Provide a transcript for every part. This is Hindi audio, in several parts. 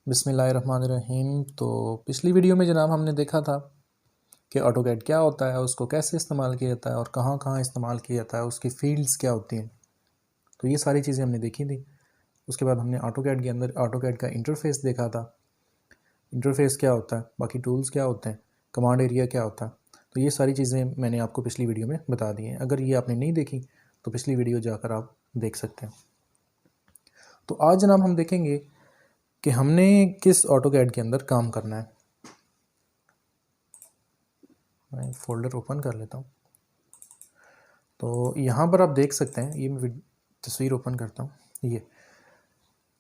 बिस्मिल्लाहिर्रहमानिर्रहीम। तो पिछली वीडियो में जनाब हमने देखा था कि ऑटोकैड क्या होता है, उसको कैसे इस्तेमाल किया जाता है और कहाँ कहाँ इस्तेमाल किया जाता है, उसकी फ़ील्ड्स क्या होती हैं। तो ये सारी चीज़ें हमने देखी थी। उसके बाद हमने ऑटोकैड के अंदर ऑटोकैड का इंटरफेस देखा था। इंटरफेस क्या होता है, बाकी टूल्स क्या होते हैं, कमांड एरिया क्या होता है। तो ये सारी चीज़ें मैंने आपको पिछली वीडियो में बता दी हैं। अगर ये आपने नहीं देखी तो पिछली वीडियो जाकर आप देख सकते हैं। तो आज जनाब हम देखेंगे कि हमने किस ऑटोकैड के अंदर काम करना है। मैं फ़ोल्डर ओपन कर लेता हूँ। तो यहाँ पर आप देख सकते हैं, ये मैं तस्वीर ओपन करता हूँ।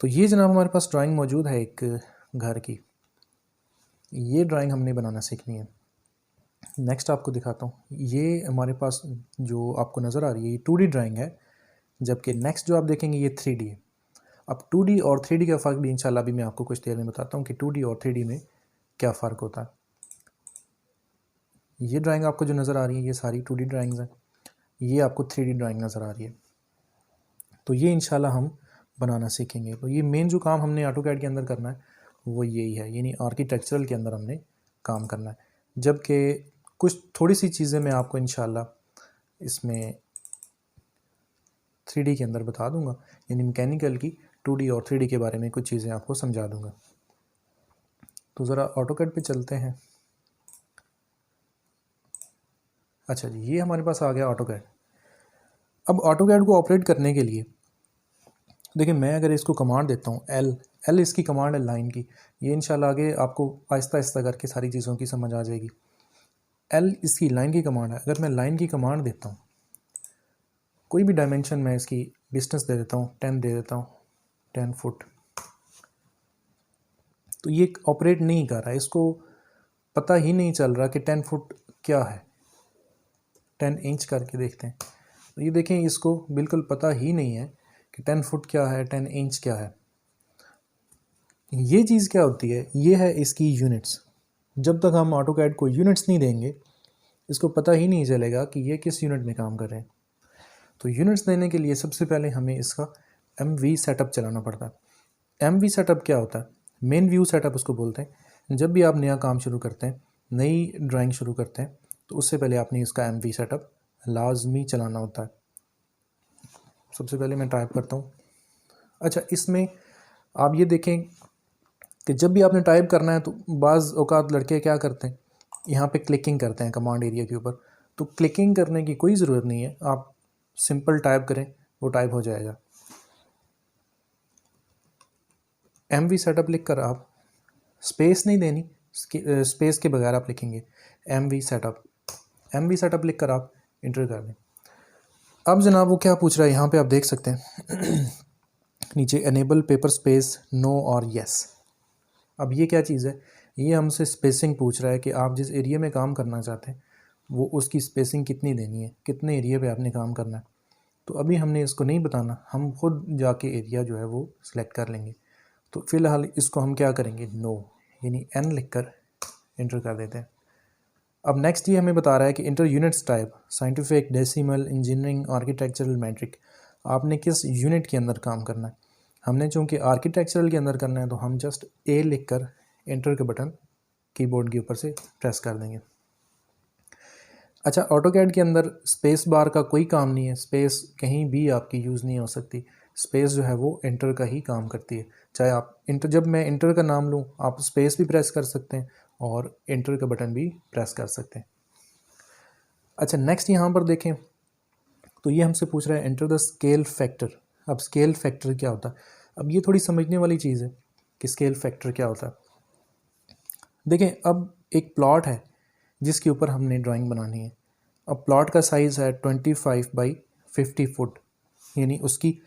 ये जनाब हमारे पास ड्राइंग मौजूद है एक घर की। ये ड्राइंग हमने बनाना सीखनी है। नेक्स्ट आपको दिखाता हूँ। ये हमारे पास जो आपको नज़र आ रही है ये 2D ड्राइंग है, जबकि नेक्स्ट जो आप देखेंगे ये 3D है। अब 2D और 3D का फ़र्क भी इंशाल्लाह भी मैं आपको कुछ देर में बताता हूँ कि 2D और 3D में क्या फ़र्क होता है। ये ड्राइंग आपको जो नज़र आ रही है ये सारी 2D ड्राइंग्स हैं। ये आपको 3D ड्राइंग नज़र आ रही है। तो ये इंशाल्लाह हम बनाना सीखेंगे। तो ये मेन जो काम हमने ऑटोकैड के अंदर करना है वो यही है, यानी आर्किटेक्चरल के अंदर हमने काम करना है। जबकि कुछ थोड़ी सी चीज़ें मैं आपको इंशाल्लाह इसमें 3D के अंदर बता दूंगा, यानी मैकेनिकल की 2D और 3D के बारे में कुछ चीज़ें आपको समझा दूंगा। तो ज़रा ऑटोकैड पे चलते हैं। अच्छा जी, ये हमारे पास आ गया ऑटोकैड। अब ऑटोकैड को ऑपरेट करने के लिए देखिए, मैं अगर इसको कमांड देता हूँ एल इसकी कमांड है लाइन की। ये इंशाल्लाह आगे आपको आहिस्ता आहिस्ता करके सारी चीज़ों की समझ आ जाएगी। एल इसकी लाइन की कमांड है। अगर मैं लाइन की कमांड देता हूँ, कोई भी डायमेंशन मैं इसकी डिस्टेंस दे देता हूँ, 10 दे देता हूँ, 10 फुट, तो ये ऑपरेट नहीं कर रहा है। इसको पता ही नहीं चल रहा कि 10 फुट क्या है। 10 इंच करके देखते हैं, तो ये देखें इसको बिल्कुल पता ही नहीं है कि 10 फुट क्या है, 10 इंच क्या है। ये चीज़ क्या होती है, ये है इसकी यूनिट्स। जब तक हम ऑटोकैड को यूनिट्स नहीं देंगे इसको पता ही नहीं चलेगा कि ये किस यूनिट में काम कर रहे हैं। तो यूनिट्स देने के लिए सबसे पहले हमें इसका MV सेटअप चलाना पड़ता है। MV सेटअप क्या होता है? मेन व्यू सेटअप उसको बोलते हैं। जब भी आप नया काम शुरू करते हैं, नई ड्राइंग शुरू करते हैं, तो उससे पहले आपने इसका MV सेटअप लाजमी चलाना होता है। सबसे पहले मैं टाइप करता हूँ। अच्छा, इसमें आप ये देखें कि जब भी आपने टाइप करना है तो बाज़ औक़ात लड़के क्या करते हैं, यहाँ पे क्लिकिंग करते हैं कमांड एरिया के ऊपर। तो क्लिकिंग करने की कोई ज़रूरत नहीं है, आप सिंपल टाइप करें वो टाइप हो जाएगा। MV सेटअप लिख कर आप स्पेस नहीं देनी, स्पेस के बगैर आप लिखेंगे MV सेटअप लिख कर आप इंटर कर दें। अब जनाब वो क्या पूछ रहा है यहाँ पे आप देख सकते हैं नीचे एनेबल पेपर स्पेस नो और येस। अब ये क्या चीज़ है, ये हमसे स्पेसिंग पूछ रहा है कि आप जिस एरिया में काम करना चाहते हैं वो उसकी स्पेसिंग कितनी देनी है, कितने एरिया पे आपने काम करना है। तो अभी हमने इसको नहीं बताना, हम खुद जाके एरिया जो है वो सिलेक्ट कर लेंगे। तो फ़िलहाल इसको हम क्या करेंगे, नो यानी N लिख कर इंटर कर देते हैं। अब नेक्स्ट ये हमें बता रहा है कि enter units type scientific, decimal, engineering, architectural, metric. आपने किस यूनिट के अंदर काम करना है। हमने चूँकि आर्किटेक्चरल के अंदर करना है तो हम जस्ट A लिख कर इंटर के बटन कीबोर्ड के ऊपर से प्रेस कर देंगे। अच्छा, ऑटोकैड के अंदर स्पेस बार का कोई काम नहीं है, स्पेस कहीं भी आपकी यूज़ नहीं हो सकती। स्पेस जो है वो इंटर का ही काम करती है। चाहे आप इंटर, जब मैं इंटर का नाम लूँ आप स्पेस भी प्रेस कर सकते हैं और इंटर का बटन भी प्रेस कर सकते हैं। अच्छा, नेक्स्ट यहाँ पर देखें तो ये हमसे पूछ रहा है एंटर द स्केल फैक्टर। अब स्केल फैक्टर क्या होता है, अब ये थोड़ी समझने वाली चीज़ है कि स्केल फैक्टर क्या होता है। देखें, अब एक प्लॉट है जिसके ऊपर हमने ड्राइंग बनानी है। अब प्लॉट का साइज़ है 25 बाई 50 फुट, यानी उसकी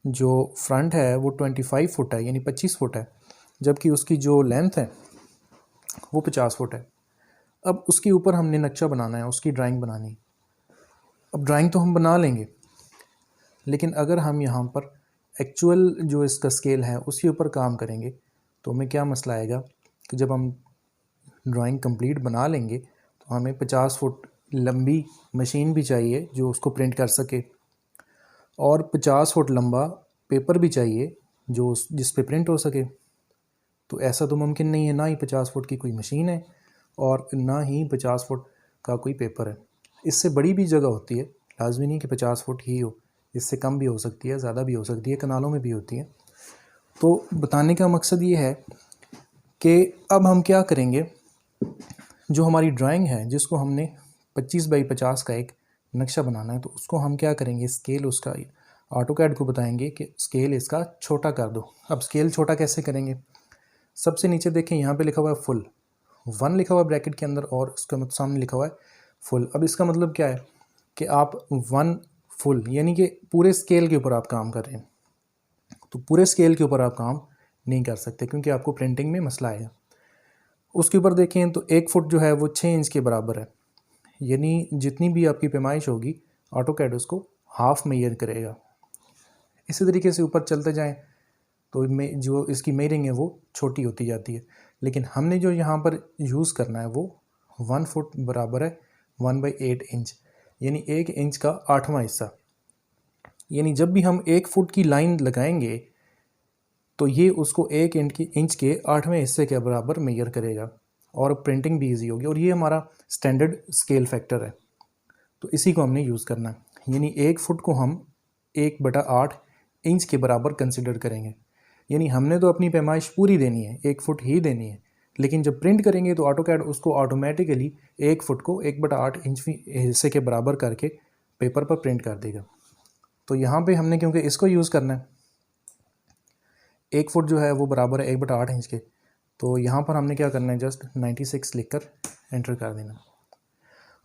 जो फ्रंट है वो 25 फुट है, यानी 25 फुट है, जबकि उसकी जो लेंथ है वो 50 फुट है। अब उसके ऊपर हमने नक्शा बनाना है, उसकी ड्राइंग बनानी है। अब ड्राइंग तो हम बना लेंगे, लेकिन अगर हम यहाँ पर एक्चुअल जो इसका स्केल है उसके ऊपर काम करेंगे तो हमें क्या मसला आएगा कि जब हम ड्राइंग कंप्लीट बना लेंगे तो हमें 50 फुट लंबी मशीन भी चाहिए जो उसको प्रिंट कर सके, और 50 फुट लंबा पेपर भी चाहिए जो जिस पे प्रिंट हो सके। तो ऐसा तो मुमकिन नहीं है, ना ही 50 फुट की कोई मशीन है और ना ही 50 फुट का कोई पेपर है। इससे बड़ी भी जगह होती है, लाजमी नहीं कि 50 फुट ही हो, इससे कम भी हो सकती है, ज़्यादा भी हो सकती है, कनालों में भी होती है। तो बताने का मकसद ये है कि अब हम क्या करेंगे, जो हमारी ड्राइंग है जिसको हमने 25 बाई 50 का एक नक्शा बनाना है, तो उसको हम क्या करेंगे, स्केल उसका ऑटोकैड को बताएंगे कि स्केल इसका छोटा कर दो। अब स्केल छोटा कैसे करेंगे, सबसे नीचे देखें यहाँ पे लिखा हुआ है फुल, 1 लिखा हुआ है ब्रैकेट के अंदर और उसका सामने लिखा हुआ है फुल। अब इसका मतलब क्या है कि आप 1 फुल यानी कि पूरे स्केल के ऊपर आप काम कर रहे हैं। तो पूरे स्केल के ऊपर आप काम नहीं कर सकते क्योंकि आपको प्रिंटिंग में मसला आएगा। उसके ऊपर देखें तो 1 फुट जो है वो 6 इंच के बराबर है, यानी जितनी भी आपकी पैमाइश होगी ऑटोकैड उसको हाफ मेजर करेगा। इसी तरीके से ऊपर चलते जाएं तो जो इसकी मेजरिंग है वो छोटी होती जाती है, लेकिन हमने जो यहाँ पर यूज़ करना है वो 1 फुट बराबर है 1/8 इंच, यानी 1 इंच का 8वां हिस्सा। यानी जब भी हम 1 फुट की लाइन लगाएंगे तो ये उसको 1 इंच के 8वें हिस्से के बराबर मेजर करेगा और प्रिंटिंग भी ईजी होगी। और ये हमारा स्टैंडर्ड स्केल फैक्टर है, तो इसी को हमने यूज़ करना है। यानी 1 फुट को हम 1/8 इंच के बराबर कंसिडर करेंगे। यानी हमने तो अपनी पैमाइश पूरी देनी है, 1 फुट ही देनी है, लेकिन जब प्रिंट करेंगे तो ऑटोकैड उसको ऑटोमेटिकली 1 फुट को 1/8 इंच हिस्से के बराबर करके पेपर पर प्रिंट कर देगा। तो यहाँ पे हमने क्योंकि इसको यूज़ करना है, 1 फुट जो है वो बराबर है 1/8 इंच के, तो यहाँ पर हमने क्या करना है, जस्ट 96 लिखकर एंटर कर देना।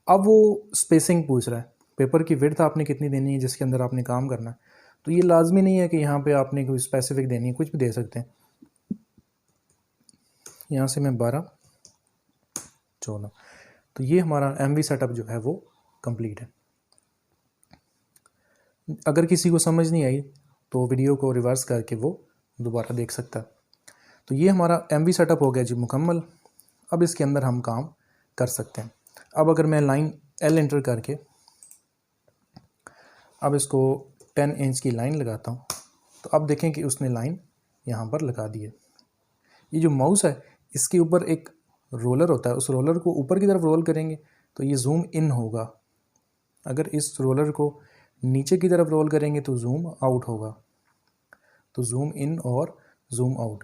अब वो स्पेसिंग पूछ रहा है, पेपर की विड्थ आपने कितनी देनी है जिसके अंदर आपने काम करना है। तो ये लाजमी नहीं है कि यहाँ पे आपने कोई स्पेसिफिक देनी है, कुछ भी दे सकते हैं। यहाँ से मैं 12 14, तो ये हमारा MV सेटअप जो है वो कंप्लीट है। अगर किसी को समझ नहीं आई तो वीडियो को रिवर्स करके वो दोबारा देख सकता है। तो ये हमारा MV सेटअप हो गया जी मुकम्मल। अब इसके अंदर हम काम कर सकते हैं। अब अगर मैं लाइन L एंटर करके अब इसको 10 इंच की लाइन लगाता हूँ, तो अब देखें कि उसने लाइन यहाँ पर लगा दी है। ये जो माउस है इसके ऊपर एक रोलर होता है, उस रोलर को ऊपर की तरफ रोल करेंगे तो ये जूम इन होगा। अगर इस रोलर को नीचे की तरफ रोल करेंगे तो जूम आउट होगा। तो जूम इन और जूम आउट।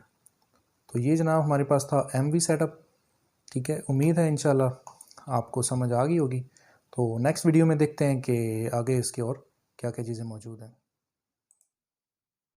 तो ये जनाब हमारे पास था MV सेटअप। ठीक है, उम्मीद है इंशाल्लाह आपको समझ आ गई होगी। तो नेक्स्ट वीडियो में देखते हैं कि आगे इसके और क्या क्या चीज़ें मौजूद हैं।